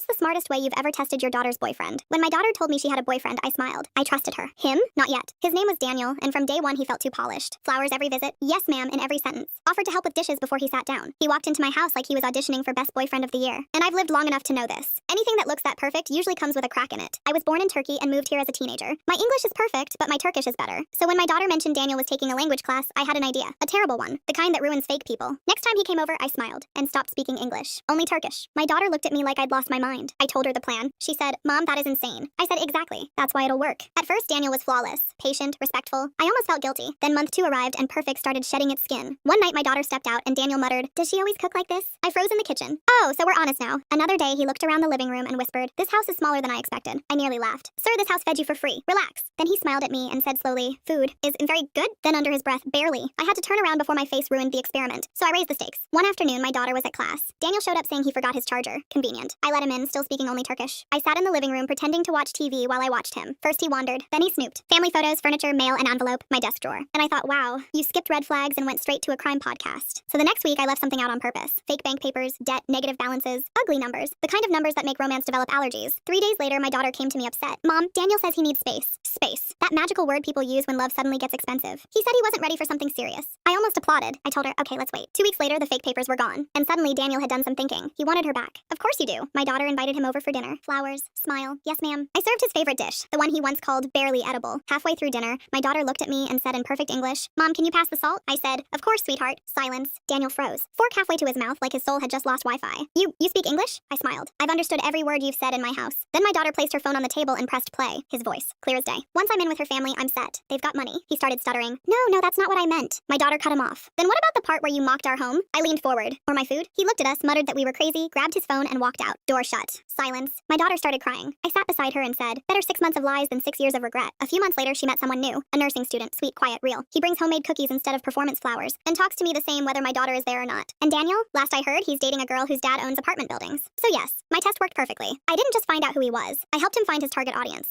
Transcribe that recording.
What's the smartest way you've ever tested your daughter's boyfriend? When my daughter told me she had a boyfriend, I smiled. I trusted her. Him? Not yet. His name was Daniel, and from day one he felt too polished. Flowers every visit. Yes, ma'am, in every sentence. Offered to help with dishes before he sat down. He walked into my house like he was auditioning for Best Boyfriend of the Year. And I've lived long enough to know this. Anything that looks that perfect usually comes with a crack in it. I was born in Turkey and moved here as a teenager. My English is perfect, but my Turkish is better. So when my daughter mentioned Daniel was taking a language class, I had an idea. A terrible one. The kind that ruins fake people. Next time he came over, I smiled and stopped speaking English. Only Turkish. My daughter looked at me like I'd lost my mind. I told her the plan. She said, "Mom, that is insane." I said, "Exactly. That's why it'll work." At first, Daniel was flawless, patient, respectful. I almost felt guilty. Then month 2 arrived and perfect started shedding its skin. One night my daughter stepped out and Daniel muttered, "Does she always cook like this?" I froze in the kitchen. "Oh, so we're honest now." Another day, he looked around the living room and whispered, "This house is smaller than I expected." I nearly laughed. "Sir, this house fed you for free. Relax." Then he smiled at me and said slowly, "Food is very good." Then under his breath, "Barely." I had to turn around before my face ruined the experiment. So I raised the stakes. One afternoon, my daughter was at class. Daniel showed up saying he forgot his charger. Convenient. I let him in, still speaking only Turkish. I sat in the living room pretending to watch TV while I watched him. First he wandered, then he snooped. Family photos, furniture, mail, an envelope, my desk drawer. And I thought, wow, you skipped red flags and went straight to a crime podcast. So the next week I left something out on purpose. Fake bank papers, debt, negative balances, ugly numbers. The kind of numbers that make romance develop allergies. 3 days later, my daughter came to me upset. "Mom, Daniel says he needs space." Space. That magical word people use when love suddenly gets expensive. He said he wasn't ready for something serious. I almost applauded. I told her, "Okay, let's wait." 2 weeks later, the fake papers were gone. And suddenly Daniel had done some thinking. He wanted her back. Of course you do. My daughter invited him over for dinner. Flowers. Smile. Yes, ma'am. I served his favorite dish, the one he once called barely edible. Halfway through dinner, my daughter looked at me and said in perfect English, "Mom, can you pass the salt?" I said, "Of course, sweetheart." Silence. Daniel froze. Fork halfway to his mouth like his soul had just lost Wi-Fi. You speak English?" I smiled. "I've understood every word you've said in my house." Then my daughter placed her phone on the table and pressed play. His voice. Clear as day. "Once I'm in with her family, I'm set. They've got money." He started stuttering. No, that's not what I meant." My daughter cut him off. "Then what about the part where you mocked our home?" I leaned forward. "Or my food?" He looked at us, muttered that we were crazy, grabbed his phone, and walked out. Door shut. Silence. My daughter started crying. I sat beside her and said, "Better 6 months of lies than 6 years of regret." A few months later, she met someone new. A nursing student. Sweet, quiet, real. He brings homemade cookies instead of performance flowers, and talks to me the same whether my daughter is there or not. And Daniel? Last I heard, he's dating a girl whose dad owns apartment buildings. So yes, my test worked perfectly. I didn't just find out who he was. I helped him find his target audience.